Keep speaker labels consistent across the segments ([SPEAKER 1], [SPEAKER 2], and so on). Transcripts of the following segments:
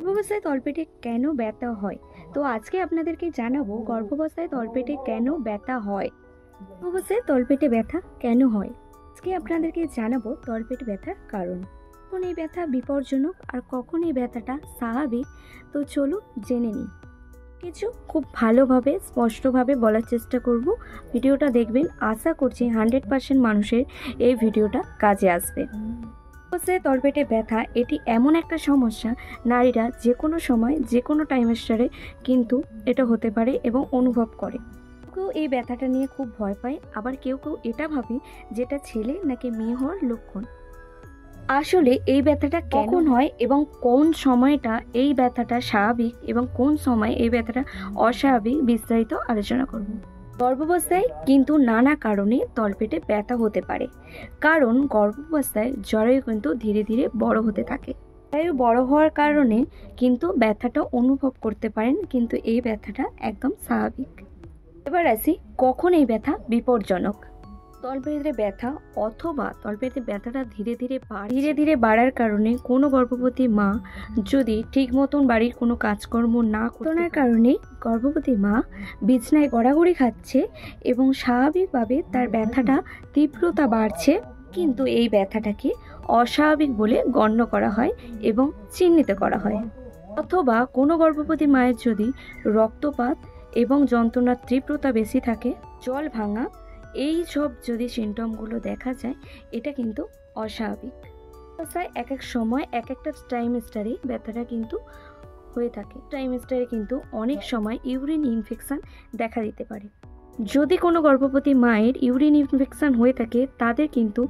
[SPEAKER 1] গর্ভাবস্থায় তলপেটে কেন ব্যথা হয়? তো আজকে আপনাদেরকে জানাবো গর্ভাবস্থায় তলপেটে কেন ব্যথা হয়। গর্ভাবস্থায় তলপেটে ব্যথা কেন হয়? আজকে আপনাদেরকে জানাবো তলপেট ব্যথার কারণ। কখন এই ব্যথা বিপজ্জনক আর কখন এই ব্যথাটা স্বাভাবিক, তো চলুন জেনে নিই। কিছু খুব ভালোভাবে স্পষ্টভাবে বলার চেষ্টা করব। ভিডিওটা দেখবেন, আশা করছি 100% মানুষের এই ভিডিওটা কাজে আসবে। গর্ভাবস্থায় তলপেটে ব্যথা এটি এমন একটা সমস্যা, নারীরা যে কোনো সময় যে কোনো টাইমেস্টারে কিন্তু এটা হতে পারে এবং অনুভব করে। কেউ এই ব্যথাটা নিয়ে খুব ভয় পায়, আবার কেউ কেউ এটা ভাবে যেটা ছেলে নাকি মেয়ে হওয়ার লক্ষণ। আসলে এই ব্যথাটা কখন হয় এবং কোন সময়টা এই ব্যথাটা স্বাভাবিক এবং কোন সময় এই ব্যথাটা অস্বাভাবিক, বিস্তারিত আলোচনা করব। গর্ভাবস্থায় কিন্তু নানা কারণে তলপেটে ব্যথা হতে পারে, কারণ গর্ভাবস্থায় জরায়ু কিন্তু ধীরে ধীরে বড় হতে থাকে। জরায়ু বড় হওয়ার কারণে কিন্তু ব্যথাটা অনুভব করতে পারেন, কিন্তু এই ব্যথাটা একদম স্বাভাবিক। এবার আসি কখন এই ব্যথা বিপজ্জনক। তলপেটে ব্যথা অথবা তলপেটে ব্যথাটা ধীরে ধীরে বাড়ার কারণে কোনো গর্ভবতী মা যদি ঠিক মতন বাড়ির কোনো কাজকর্ম না করার কারণে গর্ভবতী মা বিছনায় গড়াগড়ি খাচ্ছে এবং স্বাভাবিকভাবে তার ব্যথাটা তীব্রতা বাড়ছে, কিন্তু এই ব্যথাটাকে অস্বাভাবিক বলে গণ্য করা হয় এবং চিহ্নিত করা হয়। অথবা কোনো গর্ভবতী মায়ের যদি রক্তপাত এবং যন্ত্রণার তীব্রতা বেশি থাকে, জল ভাঙা, এই সব যদি সিমটমগুলো দেখা যায়, এটা কিন্তু অস্বাভাবিক। অবস্থায় এক এক সময় এক একটা ট্রাইমেস্টারে ব্যথাটা কিন্তু হয়ে থাকে। ট্রাইমেস্টারে কিন্তু অনেক সময় ইউরিন ইনফেকশন দেখা দিতে পারে। যদি কোনো গর্ভবতী মায়ের ইউরিন ইনফেকশন হয়ে থাকে, তাদের কিন্তু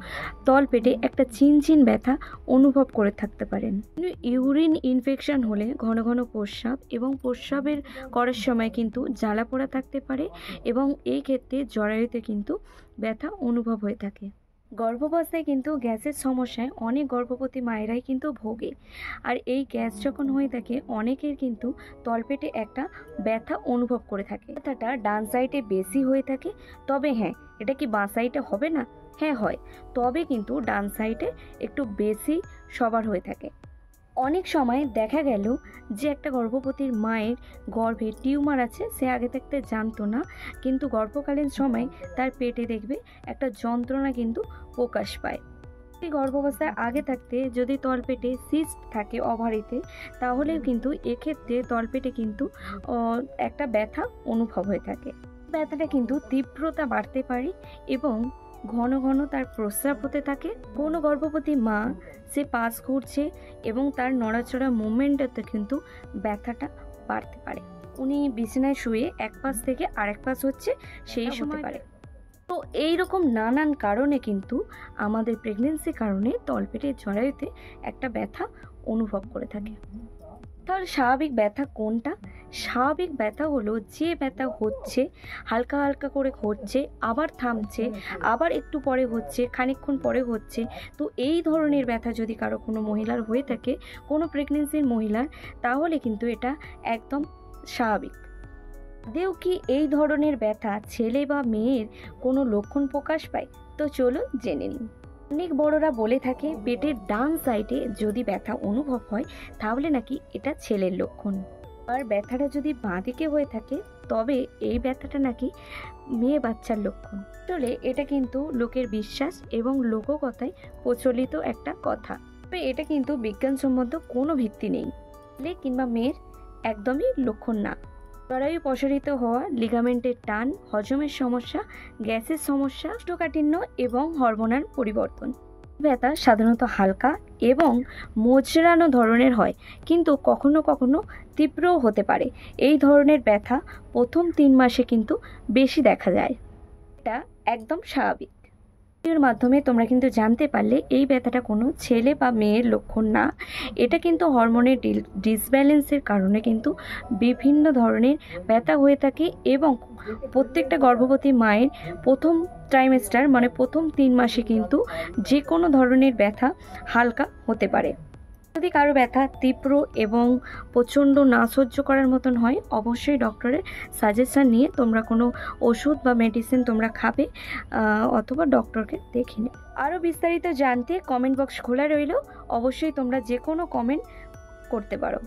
[SPEAKER 1] তলপেটে একটা চিনচিন ব্যথা অনুভব করে থাকতে পারেন। ইউরিন ইনফেকশন হলে ঘন ঘন প্রস্রাব এবং প্রস্রাবের করার সময় কিন্তু জ্বালা পোড়া থাকতে পারে এবং এই ক্ষেত্রে জরায়ুতে কিন্তু ব্যথা অনুভব হয়ে থাকে। গর্ভাবস্থায় কিন্তু গ্যাসের সমস্যায় অনেক গর্ভবতী মায়েরাই কিন্তু ভোগে, আর এই গ্যাস যখন হয়ে থাকে অনেকের কিন্তু তলপেটে একটা ব্যথা অনুভব করে থাকে। ব্যথাটা ডান সাইডে বেশি হয়ে থাকে, তবে হ্যাঁ, এটা কি বাঁ সাইডে হবে না? হ্যাঁ হয়, তবে কিন্তু ডান সাইডে একটু বেশি সবার হয়ে থাকে। অনেক সময় দেখা গেল যে একটা গর্ভবতীর মায়ের গর্ভে টিউমার আছে, সে আগে থাকতে জানতো না, কিন্তু গর্ভকালীন সময় তার পেটে দেখবে একটা যন্ত্রণা কিন্তু প্রকাশ পায়। এই গর্ভাবস্থায় আগে থাকতে যদি তলপেটে সিস্ট থাকে ওভারিতে, তাহলে কিন্তু এক্ষেত্রে তলপেটে কিন্তু একটা ব্যথা অনুভব হয়ে থাকে। ব্যথাটা কিন্তু তীব্রতা বাড়তে পারে এবং ঘন ঘন তার প্রস্রাব হতে থাকে। কোনো গর্ভবতী মা সে পাশ ঘুরছে এবং তার নড়াচড়া মুভমেন্টটাতে কিন্তু ব্যথাটা বাড়তে পারে। উনি বিছানায় শুয়ে এক পাশ থেকে আরেক পাশ হচ্ছে, সেই সময় পারে। তো এইরকম নানান কারণে কিন্তু আমাদের প্রেগনেন্সির কারণে তলপেটে জরায়ুতে একটা ব্যথা অনুভব করে থাকে। তাহলে স্বাভাবিক ব্যথা কোনটা? স্বাভাবিক ব্যথা হলো যে ব্যথা হচ্ছে, হালকা হালকা করে হচ্ছে, আবার থামছে, আবার একটু পরে হচ্ছে, খানিকক্ষণ পরে হচ্ছে। তো এই ধরনের ব্যথা যদি কারো কোনো মহিলার হয়ে থাকে, কোনো প্রেগনেন্সির মহিলার, তাহলে কিন্তু এটা একদম স্বাভাবিক। দেও কি এই ধরনের ব্যথা ছেলে বা মেয়ের কোনো লক্ষণ প্রকাশ পায়? তো চলুন জেনে নিন। অনেক বড়রা বলে থাকে পেটের ডান সাইডে যদি ব্যথা অনুভব হয়, তাহলে নাকি এটা ছেলের লক্ষণ। আর ব্যথাটা যদি বাঁ দিকে হয়ে থাকে, তবে এই ব্যথাটা নাকি মেয়ে বাচ্চার লক্ষণ। আসলে এটা কিন্তু লোকের বিশ্বাস এবং লোককথায় প্রচলিত একটা কথা, তবে এটা কিন্তু বিজ্ঞানসম্মত কোনো ভিত্তি নেই। ছেলে কিংবা মেয়ের একদমই লক্ষণ না। জরায়ু প্রসারিত হওয়া, লিগামেন্টের টান, হজমের সমস্যা, গ্যাসের সমস্যা, কোষ্ঠকাঠিন্য এবং হরমোনাল পরিবর্তন। ব্যথা সাধারণত হালকা এবং মোচড়ানো ধরনের হয়, কিন্তু কখনো কখনো তীব্রও হতে পারে। এই ধরনের ব্যথা প্রথম 3 মাসে কিন্তু বেশি দেখা যায়। এটা একদম স্বাভাবিক। এর মাধ্যমে তোমরা কিন্তু জানতে পারলে এই ব্যথাটা কোনো ছেলে বা মেয়ের লক্ষণ না। এটা কিন্তু হরমোনের ডিসব্যালেন্সের কারণে কিন্তু বিভিন্ন ধরনের ব্যথা হয়ে থাকে এবং প্রত্যেকটা গর্ভবতী মায়ের প্রথম ট্রাইমেস্টার মানে প্রথম 3 মাসে কিন্তু যে কোনো ধরনের ব্যথা হালকা হতে পারে। যদি কারো ব্যথা তীব্র এবং প্রচণ্ড না সহ্য করার মতন হয়, অবশ্যই ডক্টরের সাজেশান নিয়ে তোমরা কোনো ওষুধ বা মেডিসিন তোমরা খাবে অথবা ডক্টরকে দেখে নেবে। আরও বিস্তারিত জানতে কমেন্ট বক্স খোলা রইল, অবশ্যই তোমরা যে কোনো কমেন্ট করতে পারো।